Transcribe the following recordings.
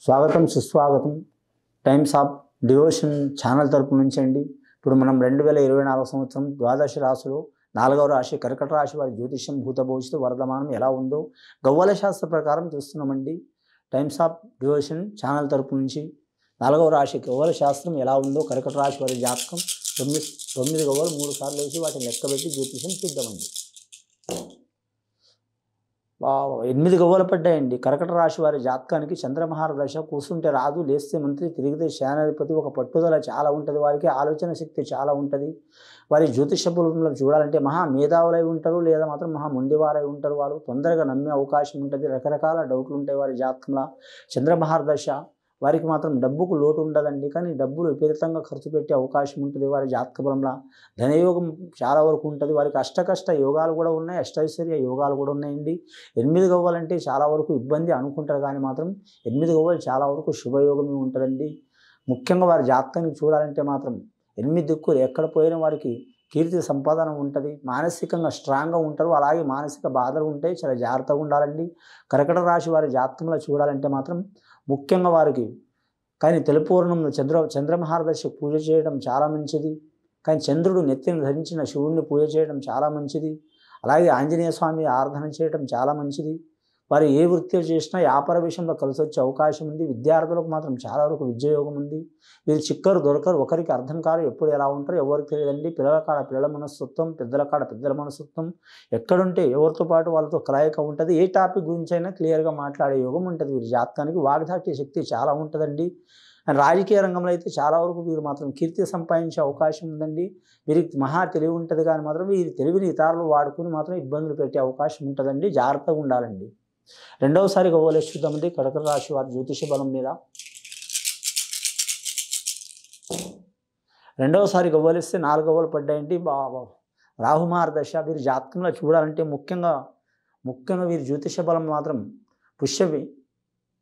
స్వాగతం సుస్వాగతం times of devotion channel తరపు నుంచి అండి. ఇప్పుడు మనం 2024 సంవత్సరం ద్వాదశ రాశిలో 4వ రాశి కర్కట రాశి వారి జ్యోతిష్యం భూత భవిష్యత్తు వర్ధమానం ఎలా ఉందో గవ్వల శాస్త్ర ప్రకారం చూస్తున్నామండి. టైమ్స్ ఆఫ్ డివోషన్ ఛానల్ తరపు నుంచి 4వ రాశి గవ్వల శాస్త్రం ఎలా ఉందో కర్కట రాశి వారి జాతకం 9 గవ్వలు 3 సార్లు వేసి వాటిని లెక్కబెట్టి జ్యోతిష్యం చూద్దామండి. 8 గవ్వలు పడ్డాయండి. కర్కట రాశి వారి జాతకానికి చంద్రమహార దశ. కూర్చుంటే రాదు, లేస్తే మంత్రి, తిరిగితే సేనాధిపతి. ఒక పట్టుదల చాలా ఉంటుంది వారికి, ఆలోచన శక్తి చాలా ఉంటుంది. వారి జ్యోతిష బలంలో చూడాలంటే మహా మేధావులై ఉంటారు, లేదా మాత్రం మహా మొండివారై ఉంటారు. వాళ్ళు తొందరగా నమ్మే అవకాశం ఉంటుంది. రకరకాల డౌట్లు ఉంటాయి వారి జాతకంలో. చంద్రమహార దశ వారికి మాత్రం డబ్బుకు లోటు ఉండదండి, కానీ డబ్బులు విపరీతంగా ఖర్చు పెట్టే అవకాశం ఉంటుంది వారి జాతక బలంలో. ధనయోగం చాలా వరకు ఉంటుంది వారికి. అష్టకష్ట యోగాలు కూడా ఉన్నాయి, అష్టైశ్వర్య యోగాలు కూడా ఉన్నాయండి. 8 గవ్వలంటే చాలా వరకు ఇబ్బంది అనుకుంటారు, కానీ మాత్రం 8 గవ్వలు చాలా వరకు శుభయోగమే ఉంటుందండి. ముఖ్యంగా వారి జాతకానికి చూడాలంటే మాత్రం 8 దిక్కులు ఎక్కడ పోయినా వారికి కీర్తి సంపాదన ఉంటుంది. మానసికంగా స్ట్రాంగ్గా ఉంటారు, అలాగే మానసిక బాధలు ఉంటాయి. చాలా జాగ్రత్తగా ఉండాలండి. కర్కట రాశి వారి జాతకంలో చూడాలంటే మాత్రం ముఖ్యంగా వారికి కానీ తెలుపూర్ణంలో చంద్రమహార దశ పూజ చేయడం చాలా మంచిది. కానీ చంద్రుడు నెత్తిని ధరించిన శివుణ్ణి పూజ చేయడం చాలా మంచిది. అలాగే ఆంజనేయ స్వామి ఆరాధన చేయడం చాలా మంచిది. వారు ఏ వృత్తి చేసినా వ్యాపార విషయంలో కలిసి వచ్చే అవకాశం ఉంది. విద్యార్థులకు మాత్రం చాలా వరకు విద్యాయోగం ఉంది. వీరు చిక్కరు దొరకరు, ఒకరికి అర్థం కాదు, ఎప్పుడు ఎలా ఉంటారో ఎవరికి తెలియదండి. పిల్లల కాడ పిల్లల మనస్తత్వం, పెద్దల కాడ పెద్దల మనస్తత్వం. ఎక్కడుంటే ఎవరితో పాటు వాళ్ళతో కలయిక ఉంటుంది. ఏ టాపిక్ గురించి అయినా క్లియర్గా మాట్లాడే యోగం ఉంటుంది వీరి జాతకానికి. వాగ్దాట్య శక్తి చాలా ఉంటుందండి. రాజకీయ రంగంలో అయితే చాలా వరకు వీరు మాత్రం కీర్తి సంపాదించే అవకాశం ఉందండి. వీరికి మహా తెలివి ఉంటుంది, కానీ మాత్రం వీరి తెలివిని ఇతరులు వాడుకుని మాత్రం ఇబ్బందులు పెట్టే అవకాశం ఉంటుందండి. జాగ్రత్తగా ఉండాలండి. రెండవసారి గవ్వలేసి చూద్దామండి కర్కట రాశి వారి జ్యోతిష బలం మీద. రెండవసారి గవ్వలేస్తే 4 గవ్వలు పడ్డాయండి. రాహుమార్ దశ వీరి జాతకంలో చూడాలంటే ముఖ్యంగా వీరి జ్యోతిష బలం మాత్రం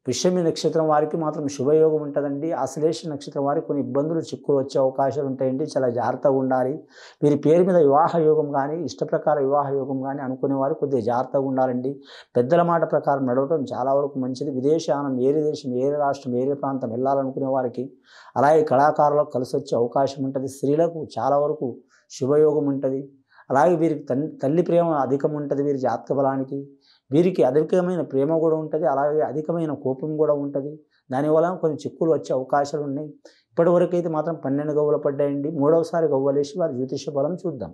పుష్యమి నక్షత్రం వారికి మాత్రం శుభయోగం ఉంటుందండి. ఆశ్లేష నక్షత్రం వారికి కొన్ని ఇబ్బందులు చిక్కులు వచ్చే అవకాశాలు ఉంటాయండి. చాలా జాగ్రత్తగా ఉండాలి. వీరి పేరు మీద వివాహ యోగం కానీ ఇష్టప్రకార వివాహ యోగం కానీ అనుకునే వారు కొద్దిగా జాగ్రత్తగా ఉండాలండి. పెద్దల మాట ప్రకారం నడవటం చాలా వరకు మంచిది. విదేశానం, ఏరే దేశం, ఏరే రాష్ట్రం, ఏరే ప్రాంతం వెళ్ళాలనుకునే వారికి, అలాగే కళాకారులకు కలిసి వచ్చే అవకాశం ఉంటుంది. స్త్రీలకు చాలా వరకు శుభయోగం ఉంటుంది. అలాగే వీరికి తల్లి ప్రేమ అధికం ఉంటుంది వీరి జాతక బలానికి. వీరికి అధికమైన ప్రేమ కూడా ఉంటుంది, అలాగే అధికమైన కోపం కూడా ఉంటుంది. దానివల్ల కొన్ని చిక్కులు వచ్చే అవకాశాలు ఉన్నాయి. ఇప్పటివరకు అయితే మాత్రం 12 గవ్వలు పడ్డాయండి. మూడవసారి గవ్వలేసి వారి జ్యోతిష బలం చూద్దాం.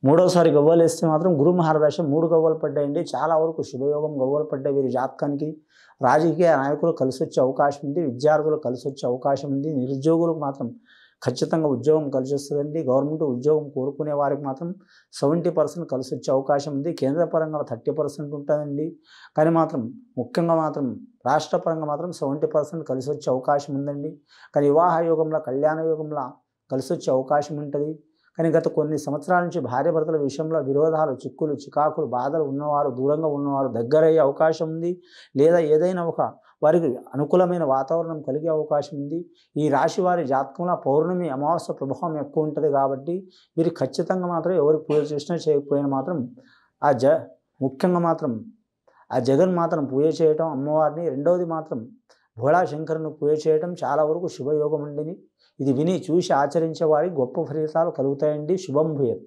మూడవసారి గవ్వలు వేస్తే మాత్రం గురు మహారదశ 3 గవ్వలు పడ్డాయండి. చాలా వరకు శుభయోగం గవ్వలు పడ్డాయి వీరి జాతకానికి. రాజకీయ నాయకులు కలిసి వచ్చే అవకాశం ఉంది, విద్యార్థులు కలిసి వచ్చే అవకాశం ఉంది. నిరుద్యోగులకు మాత్రం ఖచ్చితంగా ఉద్యోగం కలిసి వస్తుందండి. గవర్నమెంట్ ఉద్యోగం కోరుకునే వారికి మాత్రం 70% కలిసి వచ్చే అవకాశం ఉంది. కేంద్ర పరంగా 30% ఉంటుందండి, కానీ మాత్రం ముఖ్యంగా మాత్రం రాష్ట్ర పరంగా మాత్రం 70% కలిసి వచ్చే అవకాశం ఉందండి. కానీ వివాహ యోగంలో, కళ్యాణ యోగంలో కలిసి వచ్చే అవకాశం ఉంటుంది. కానీ గత కొన్ని సంవత్సరాల నుంచి భార్యాభర్తల విషయంలో విరోధాలు, చిక్కులు, చికాకులు, బాధలు ఉన్నవారు, దూరంగా ఉన్నవారు దగ్గరయ్యే అవకాశం ఉంది. లేదా ఏదైనా ఒక వారికి అనుకూలమైన వాతావరణం కలిగే అవకాశం ఉంది. ఈ రాశి వారి జాతకంలో పౌర్ణమి, అమావాస్య ప్రభావం ఎక్కువ ఉంటుంది కాబట్టి వీరు ఖచ్చితంగా మాత్రం ఎవరు పూజ చేసినా చేయకపోయినా మాత్రం ముఖ్యంగా మాత్రం ఆ జగన్ మాత్రం పూజ చేయటం అమ్మవారిని. రెండవది మాత్రం భోళా శంకరుని పూజ చేయటం చాలా వరకు శుభయోగం ఉండని. ఇది విని చూసి ఆచరించే వారికి గొప్ప ఫలితాలు కలుగుతాయండి. శుభం భూయత్.